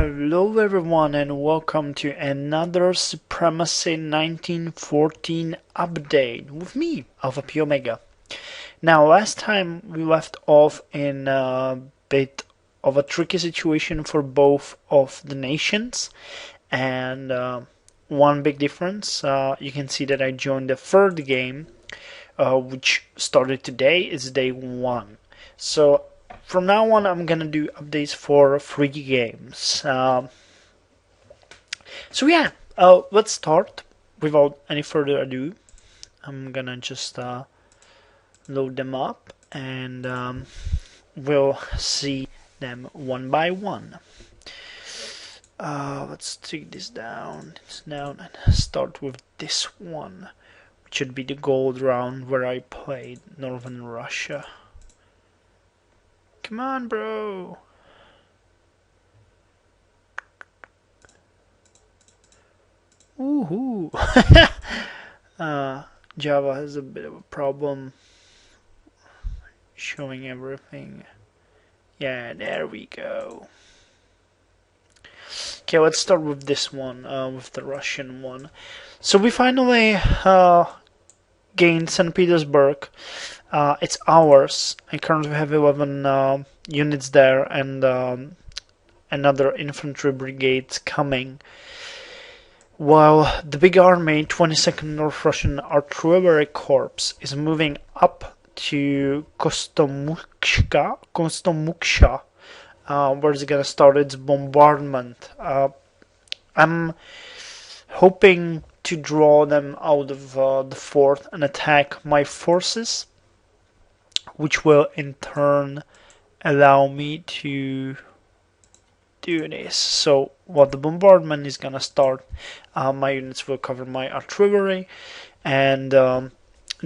Hello everyone and welcome to another Supremacy 1914 update with me, Alfapiomega. Now last time we left off in a bit of a tricky situation for both of the nations, and one big difference, you can see that I joined the third game, which started today. Is day 1. So from now on, I'm gonna do updates for 3 games. So yeah, let's start. Without any further ado, I'm gonna just load them up, and we'll see them one by one. Let's take this down. It's down, and start with this one, which should be the gold round where I played Northern Russia. Come on, bro. Woohoo. Java has a bit of a problem showing everything. Yeah, there we go. Okay, let's start with this one, with the Russian one. So we finally gained St. Petersburg. It's ours. I currently have 11 units there, and another infantry brigade coming. While the big army, 22nd North Russian Artillery Corps, is moving up to Kostomuksha, where it's gonna start its bombardment. I'm hoping to draw them out of the fort and attack my forces, which will in turn allow me to do this. So while the bombardment is gonna start, my units will cover my artillery and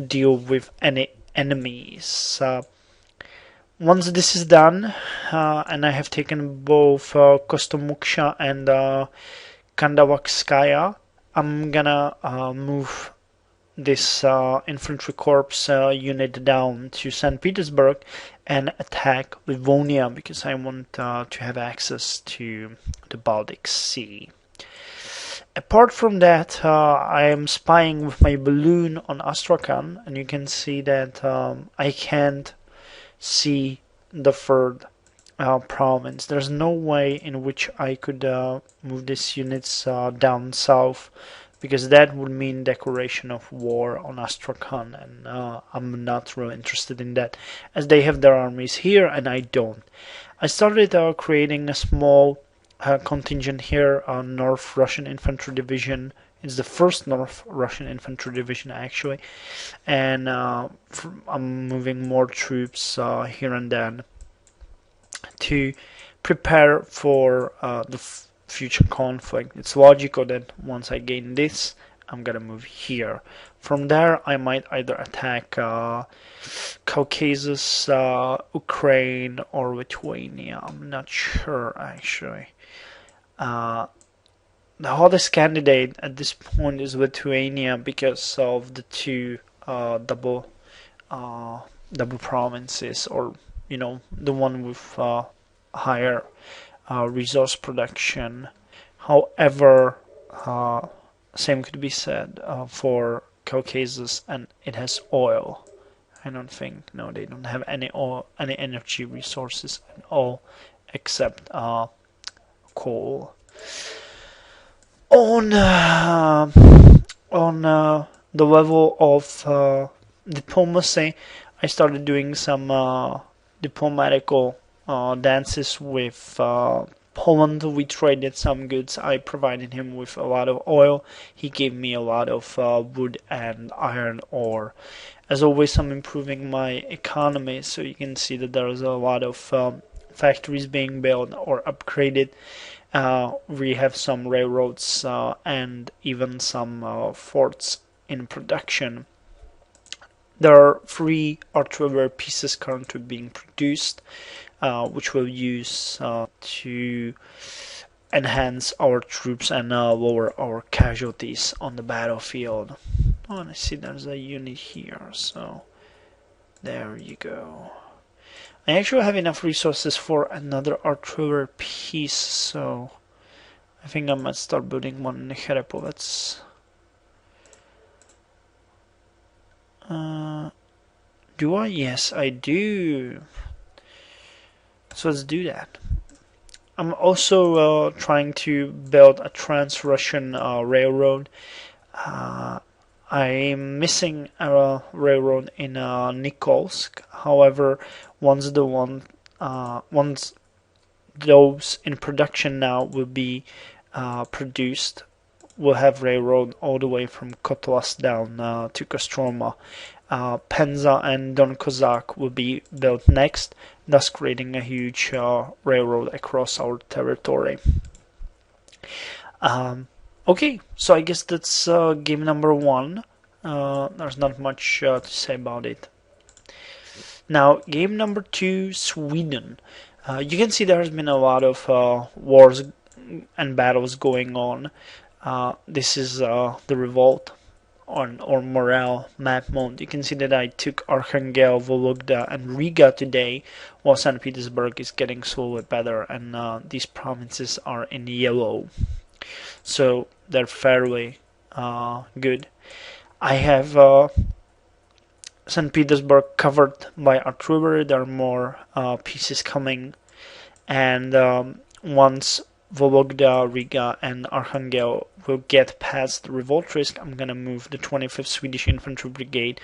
deal with any enemies. Once this is done, and I have taken both Kostomuksha and Kandavakskaya, I'm gonna move this infantry corps unit down to St. Petersburg and attack Livonia, because I want to have access to the Baltic Sea. Apart from that, I am spying with my balloon on Astrakhan, and you can see that I can't see the third province. There's no way in which I could move these units down south, because that would mean declaration of war on Astrakhan, and I'm not really interested in that, as they have their armies here and I don't. I started creating a small contingent here on North Russian Infantry Division. It's the first North Russian Infantry Division actually, and I'm moving more troops here and then to prepare for the future conflict. It's logical that once I gain this, I'm gonna move here. From there, I might either attack Caucasus, Ukraine, or Lithuania. I'm not sure actually. The hottest candidate at this point is Lithuania, because of the two double provinces, or the one with higher resource production. However, same could be said for Caucasus, and it has oil. I don't think, no, they don't have any oil, any energy resources at all, except coal. On the level of diplomacy, I started doing some diplomatical dances with Poland. We traded some goods. I provided him with a lot of oil. He gave me a lot of wood and iron ore. As always, I'm improving my economy, so you can see that there's a lot of factories being built or upgraded. We have some railroads and even some forts in production. There are 3 artillery pieces currently being produced, which we'll use to enhance our troops and lower our casualties on the battlefield. Oh, and I see there's a unit here, so there you go. I actually have enough resources for another artillery piece, so I think I might start building one in Cherepovets. Do I? Yes, I do. So let's do that. I'm also trying to build a Trans-Russian railroad. I'm missing a railroad in Nikolsk. However, once those in production now will be produced, we'll have railroad all the way from Kotlas down to Kostroma. Penza and Don Kozak will be built next, thus creating a huge railroad across our territory. Okay, so I guess that's game number 1. There's not much to say about it. Now, game number 2, Sweden. You can see there has been a lot of wars and battles going on. This is the revolt or morale map mode. You can see that I took Archangel, Vologda, and Riga today, while St. Petersburg is getting slowly better, and these provinces are in yellow. So they're fairly good. I have St. Petersburg covered by artillery. There are more pieces coming, and once Vologda, Riga, and Archangel will get past the revolt risk, I'm gonna move the 25th Swedish Infantry Brigade,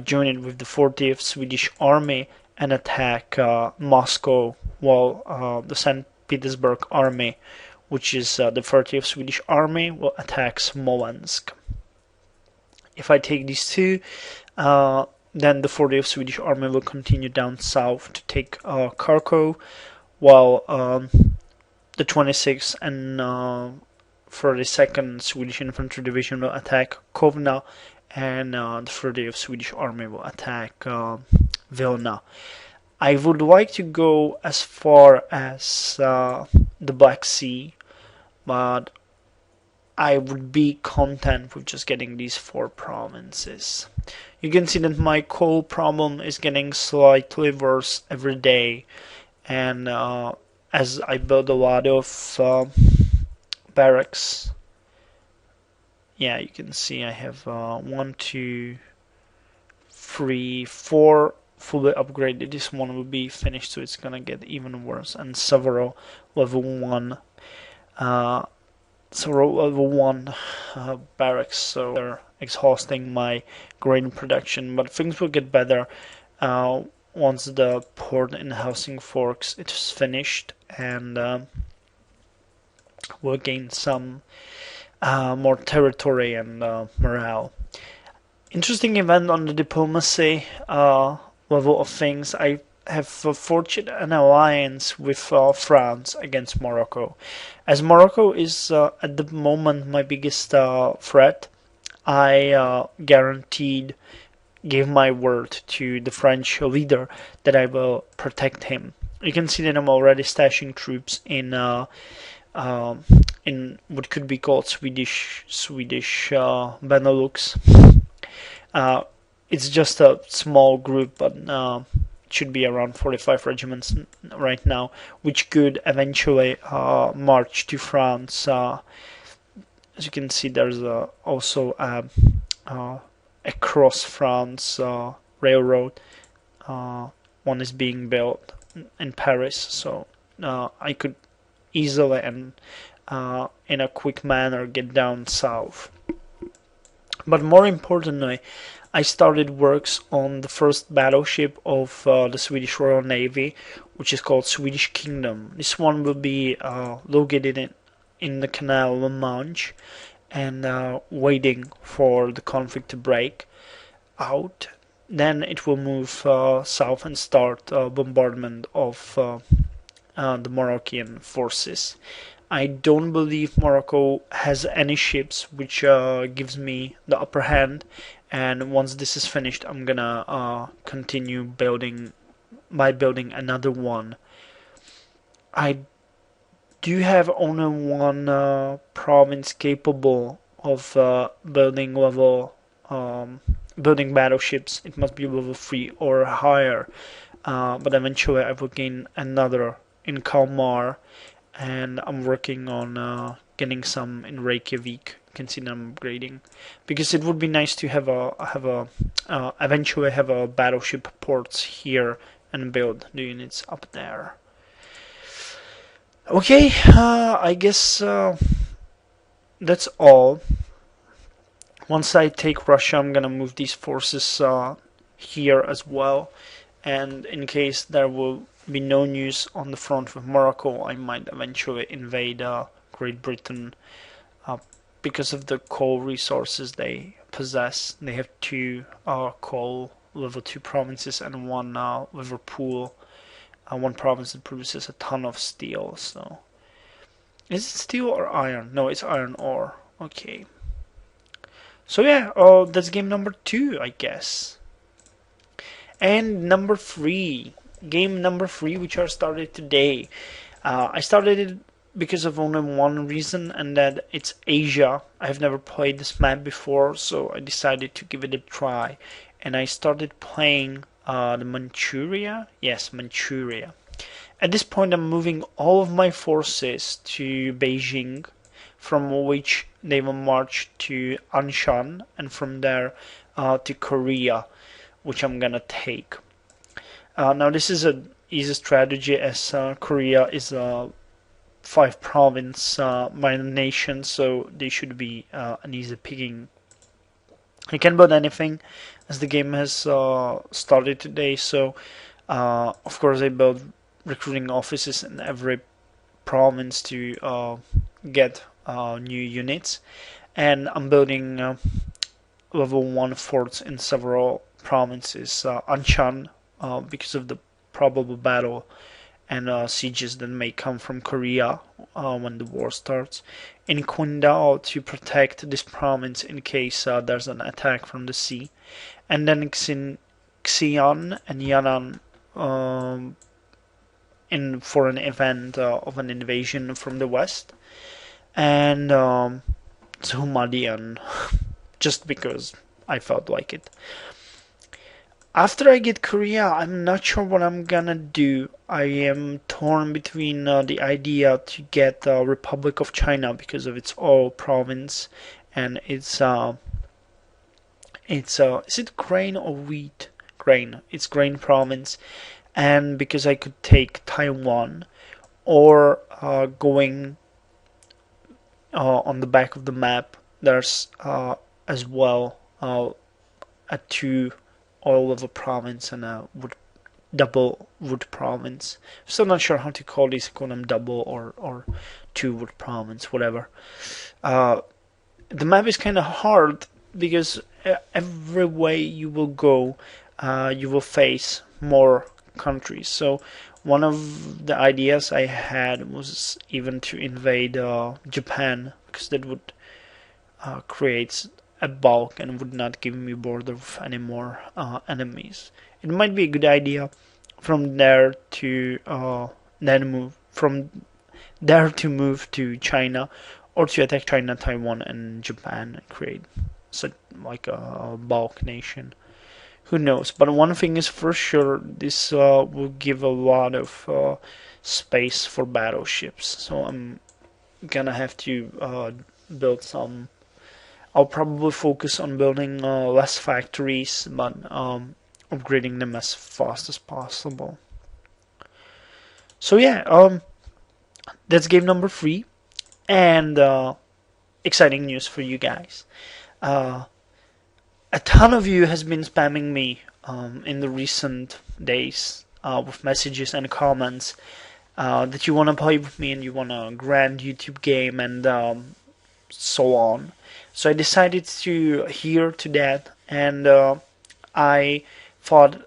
join it with the 40th Swedish Army, and attack Moscow, while the St. Petersburg Army, which is the 30th Swedish Army, will attack Smolensk. If I take these two, then the 40th Swedish Army will continue down south to take Kharkov, while the 26th and 32nd Swedish Infantry Division will attack Kovna, and the 30th Swedish Army will attack Vilna. I would like to go as far as the Black Sea, but I would be content with just getting these 4 provinces. You can see that my coal problem is getting slightly worse every day, and as I build a lot of barracks, yeah, you can see I have 1, 2, 3, 4 fully upgraded. This one will be finished, so it's gonna get even worse. And several level 1 barracks, so they're exhausting my grain production, but things will get better once the port in Helsingfors is finished, and we'll gain some more territory and morale. Interesting event on the diplomacy level of things. I have forged an alliance with France against Morocco. As Morocco is at the moment my biggest threat, I gave my word to the French leader that I will protect him. You can see that I'm already stashing troops in what could be called Swedish Benelux. It's just a small group, but should be around 45 regiments right now, which could eventually march to France. As you can see, there's also a across France railroad. One is being built in Paris, so I could easily and in a quick manner get down south. But more importantly, I started works on the first battleship of the Swedish Royal Navy, which is called Swedish Kingdom. This one will be located in the Canal La Manche, and waiting for the conflict to break out. Then it will move south and start bombardment of the Moroccan forces. I don't believe Morocco has any ships, which gives me the upper hand, and once this is finished, I'm gonna continue building another one. I do have only one province capable of building battleships. It must be level 3 or higher, but eventually I will gain another in Kalmar, and I'm working on getting some in Reykjavik. You can see that I'm upgrading because it would be nice to have a eventually have a battleship ports here and build the units up there. Okay, I guess that's all. Once I take Russia, I'm gonna move these forces here as well, and in case there will be no news on the front with Morocco, I might eventually invade Great Britain because of the coal resources they possess. They have two coal level 2 provinces and one Liverpool, one province that produces a ton of steel. So, is it steel or iron? No, it's iron ore. Okay. So yeah, that's game number 2, I guess. And number 3, game number 3, which I started today. I started it because of only one reason, and that it's Asia. I've never played this map before, so I decided to give it a try. And I started playing the Manchuria. Yes, Manchuria. At this point, I'm moving all of my forces to Beijing, from which they will march to Anshan, and from there to Korea, which I'm gonna take. Now this is an easy strategy, as Korea is a 5-province minor nation, so they should be an easy picking. I can build anything, as the game has started today, so of course I build recruiting offices in every province to get new units, and I'm building level 1 forts in several provinces. Anshan, because of the probable battle and sieges that may come from Korea when the war starts. In Qingdao, to protect this province in case there's an attack from the sea. And then Xi'an and Yan'an for an event of an invasion from the west. And Zhumadian, just because I felt like it. After I get Korea, I'm not sure what I'm gonna do. I am torn between the idea to get Republic of China because of its oil province, and is it grain or wheat? Grain. It's grain province, and because I could take Taiwan, or going on the back of the map, there's as well a 2 oil level province and a double wood province. Still not sure how to call these. Call them double or 2 wood province, whatever. The map is kind of hard because every way you will go, you will face more countries. So one of the ideas I had was even to invade Japan, because that would create a bulk and would not give me border with any more enemies. It might be a good idea from there to then move from there to move to China, or to attack China, Taiwan, and Japan and create such like a bulk nation. Who knows? But one thing is for sure, this will give a lot of space for battleships. So I'm gonna have to build some. I'll probably focus on building less factories, but upgrading them as fast as possible. So yeah, that's game number 3, and exciting news for you guys. A ton of you has been spamming me in the recent days with messages and comments that you want to play with me and you want a grand YouTube game and so on. So I decided to adhere to that, and I thought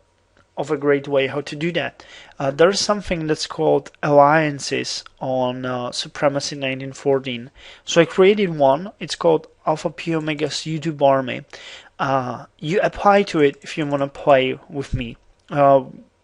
of a great way how to do that. There is something that's called alliances on Supremacy 1914. So I created one. It's called Alfapiomega's YouTube Army. You apply to it if you want to play with me.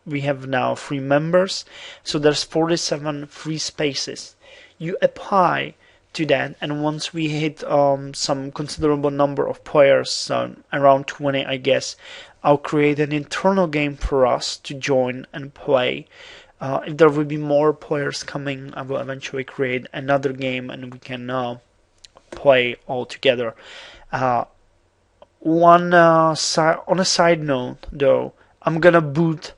We have now 3 members, so there's 47 free spaces. You apply to that, and once we hit some considerable number of players, around 20 I guess, I'll create an internal game for us to join and play if there will be more players coming, I will eventually create another game and we can play all together. On a side note, though, I'm gonna boot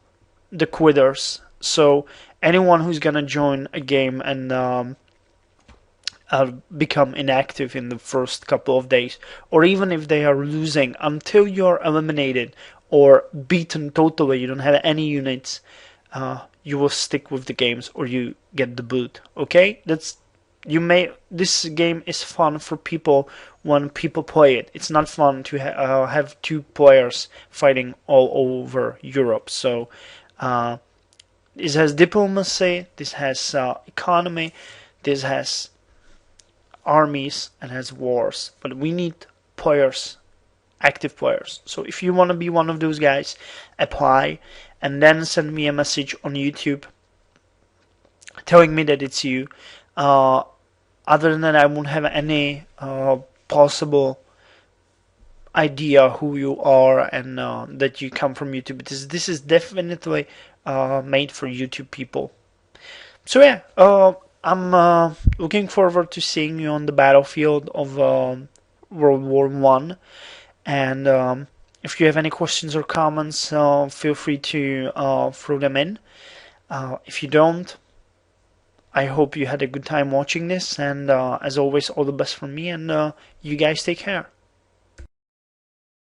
the quitters. So anyone who's gonna join a game and become inactive in the first couple of days, or even if they are losing until you're eliminated or beaten totally, you don't have any units, you will stick with the games or you get the boot. Okay, this game is fun for people when people play it. It's not fun to have two players fighting all over Europe. So this has diplomacy, this has economy, this has armies, and has wars. But we need players, active players. So if you want to be one of those guys, apply and then send me a message on YouTube telling me that it's you. Other than that, I won't have any possible idea who you are and that you come from YouTube. This is definitely made for YouTube people. So yeah, I'm looking forward to seeing you on the battlefield of World War One. And if you have any questions or comments, feel free to throw them in. If you don't, I hope you had a good time watching this, and as always, all the best from me, and you guys take care.